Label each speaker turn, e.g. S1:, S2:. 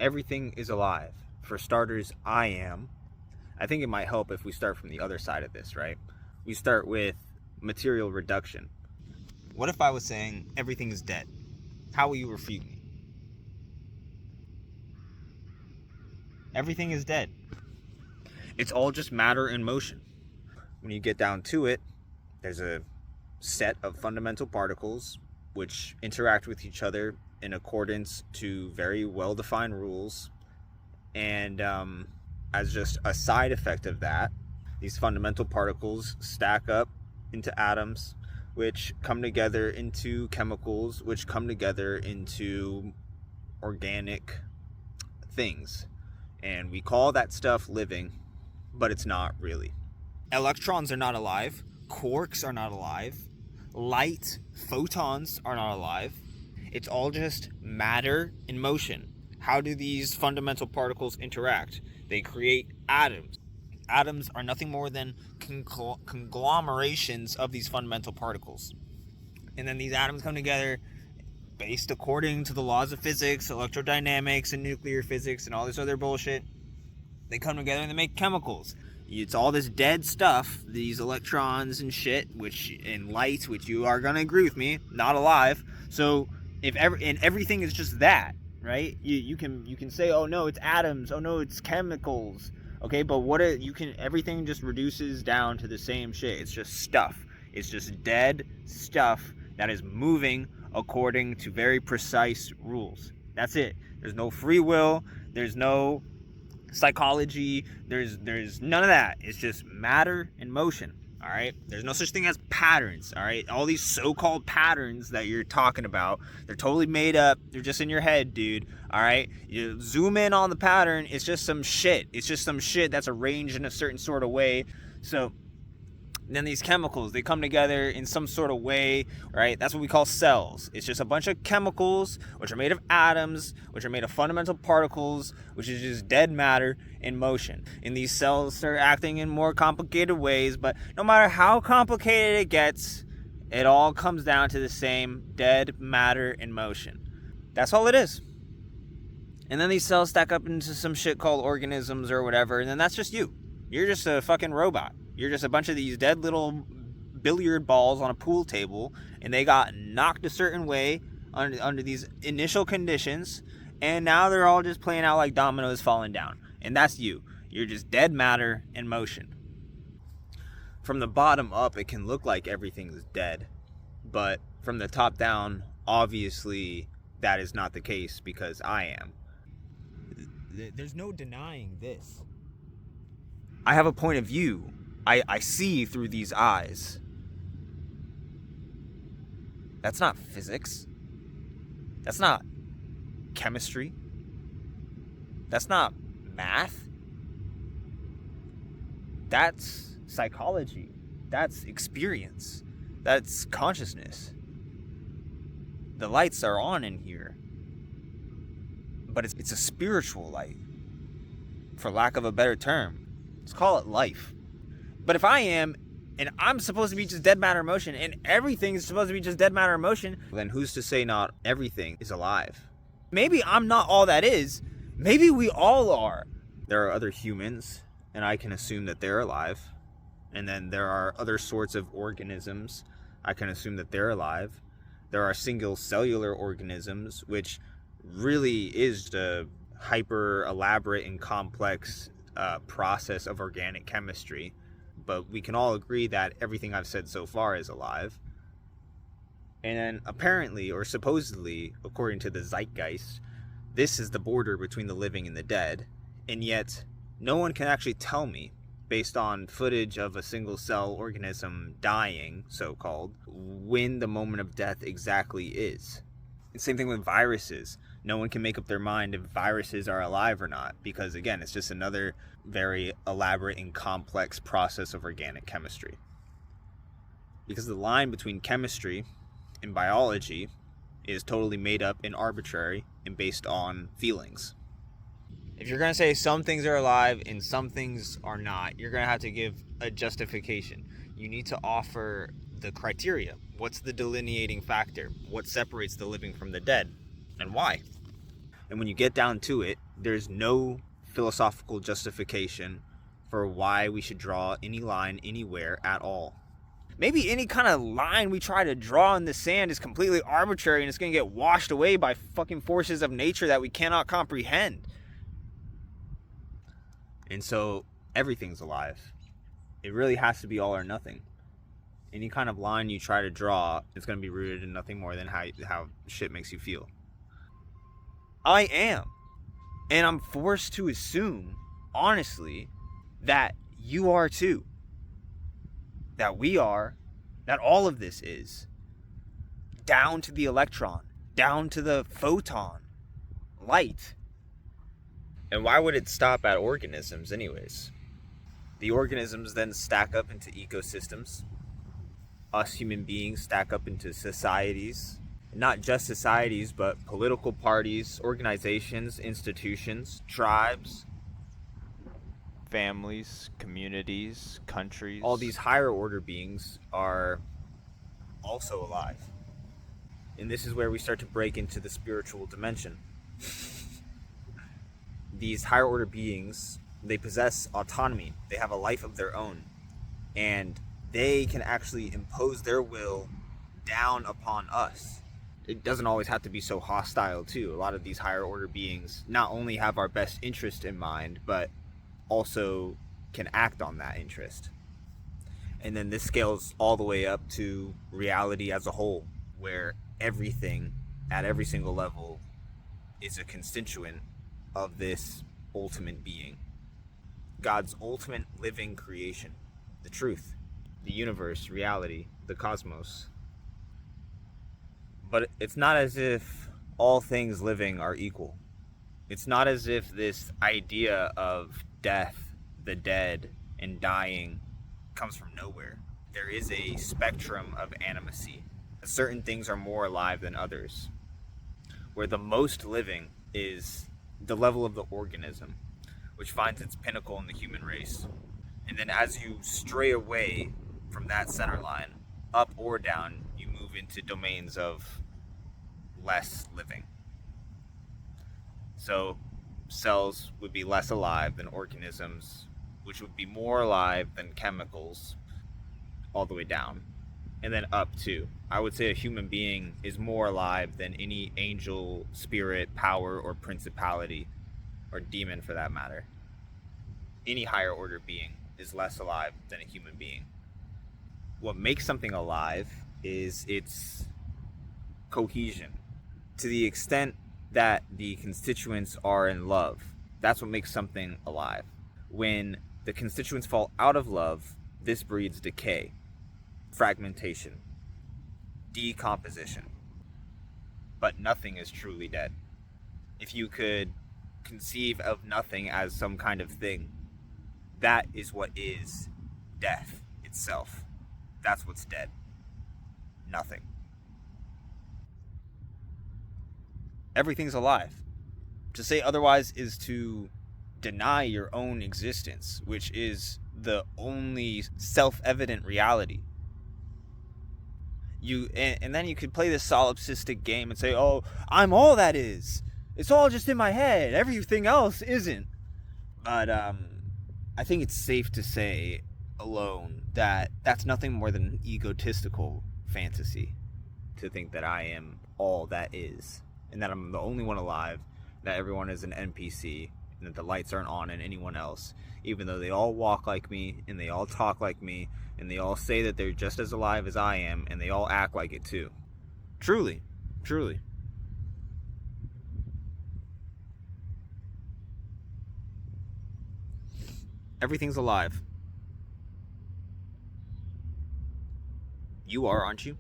S1: everything is alive. For starters, I am. I think it might help if we start from the other side of this, right? We start with material reduction. What if I was saying everything is dead? How will you refute me? Everything is dead. It's all just matter in motion. When you get down to it, there's a set of fundamental particles which interact with each other in accordance to very well-defined rules. And as just a side effect of that, these fundamental particles stack up into atoms, which come together into chemicals, which come together into organic things. And we call that stuff living, but it's not really. Electrons are not alive. Quarks are not alive. Light, photons are not alive. It's all just matter in motion. How do these fundamental particles interact? They create atoms. Atoms are nothing more than conglomerations of these fundamental particles. And then these atoms come together based according to the laws of physics, electrodynamics, and nuclear physics, and all this other bullshit. They come together and they make chemicals. It's all this dead stuff, these electrons and shit, and light, which you are going to agree with me, not alive. So everything is just that, right? You can say, oh no, it's atoms, oh no, it's chemicals. Okay, but everything just reduces down to the same shit. It's just stuff. It's just dead stuff that is moving according to very precise rules. That's it. There's no free will. There's no psychology. There's none of that. It's just matter in motion. All right. There's no such thing as patterns. All right. All these so-called patterns that you're talking about, they're totally made up. They're just in your head, dude. All right. You zoom in on the pattern. It's just some shit. It's just some shit that's arranged in a certain sort of way. So then these chemicals, they come together in some sort of way, right? That's what we call cells. It's just a bunch of chemicals, which are made of atoms, which are made of fundamental particles, which is just dead matter in motion. And these cells start acting in more complicated ways, but no matter how complicated it gets, it all comes down to the same dead matter in motion. That's all it is. And then these cells stack up into some shit called organisms or whatever, and then that's just you. You're just a fucking robot. You're just a bunch of these dead little billiard balls on a pool table, and they got knocked a certain way under these initial conditions, and now they're all just playing out like dominoes falling down. And that's you. You're just dead matter in motion. From the bottom up, it can look like everything's dead, but from the top down, obviously that is not the case, because I am. There's no denying this. I have a point of view. I see through these eyes. That's not physics. That's not chemistry. That's not math. That's psychology. That's experience. That's consciousness. The lights are on in here. But it's a spiritual light, for lack of a better term. Let's call it life. But if I am, and I'm supposed to be just dead matter in motion, and everything is supposed to be just dead matter in motion, then who's to say not everything is alive? Maybe I'm not all that is. Maybe we all are. There are other humans, and I can assume that they're alive. And then there are other sorts of organisms. I can assume that they're alive. There are single cellular organisms, which really is the hyper elaborate and complex process of organic chemistry. But we can all agree that everything I've said so far is alive. And then apparently, or supposedly, according to the zeitgeist, this is the border between the living and the dead. And yet, no one can actually tell me, based on footage of a single cell organism dying, so-called, when the moment of death exactly is. Same thing with viruses. No one can make up their mind if viruses are alive or not, because again, it's just another very elaborate and complex process of organic chemistry. Because the line between chemistry and biology is totally made up and arbitrary and based on feelings. If you're going to say some things are alive and some things are not, you're going to have to give a justification. You need to offer the criteria. What's the delineating factor? What separates the living from the dead? And why? And when you get down to it, There's no philosophical justification for why we should draw any line anywhere at all. Maybe any kind of line we try to draw in the sand is completely arbitrary and it's going to get washed away by fucking forces of nature that we cannot comprehend. And so everything's alive. It really has to be all or nothing. Any kind of line you try to draw is going to be rooted in nothing more than how shit makes you feel. I am. And I'm forced to assume, honestly, that you are too. That we are. That all of this is. Down to the electron. Down to the photon. Light. And why would it stop at organisms anyways? The organisms then stack up into ecosystems. Us human beings stack up into societies. Not just societies, but political parties, organizations, institutions, tribes,
S2: families, communities, countries.
S1: All these higher order beings are also alive. And this is where we start to break into the spiritual dimension. These higher order beings, they possess autonomy. They have a life of their own. And they can actually impose their will down upon us. It doesn't always have to be so hostile too. A lot of these higher order beings not only have our best interest in mind, but also can act on that interest. And then this scales all the way up to reality as a whole, where everything at every single level is a constituent of this ultimate being. God's ultimate living creation, the truth, the universe, reality, the cosmos. But it's not as if all things living are equal. It's not as if this idea of death, the dead, and dying comes from nowhere. There is a spectrum of animacy. Certain things are more alive than others. Where the most living is the level of the organism, which finds its pinnacle in the human race. And then as you stray away from that center line, up or down, you move into domains of less living. So cells would be less alive than organisms, which would be more alive than chemicals, all the way down. And then up too. I would say a human being is more alive than any angel, spirit, power, or principality, or demon for that matter. Any higher order being is less alive than a human being. What makes something alive is its cohesion. To the extent that the constituents are in love, that's what makes something alive. When the constituents fall out of love, this breeds decay, fragmentation, decomposition. But nothing is truly dead. If you could conceive of nothing as some kind of thing, that is what is death itself. That's what's dead. Nothing. Everything's alive. To say otherwise is to deny your own existence, which is the only self-evident reality. And then you could play this solipsistic game and say, oh, I'm all that is. It's all just in my head. Everything else isn't. But I think it's safe to say alone that that's nothing more than an egotistical fantasy to think that I am all that is, and that I'm the only one alive, that everyone is an NPC, and that the lights aren't on in anyone else, even though they all walk like me, and they all talk like me, and they all say that they're just as alive as I am, and they all act like it too. Truly. Truly. Everything's alive. You are, aren't you?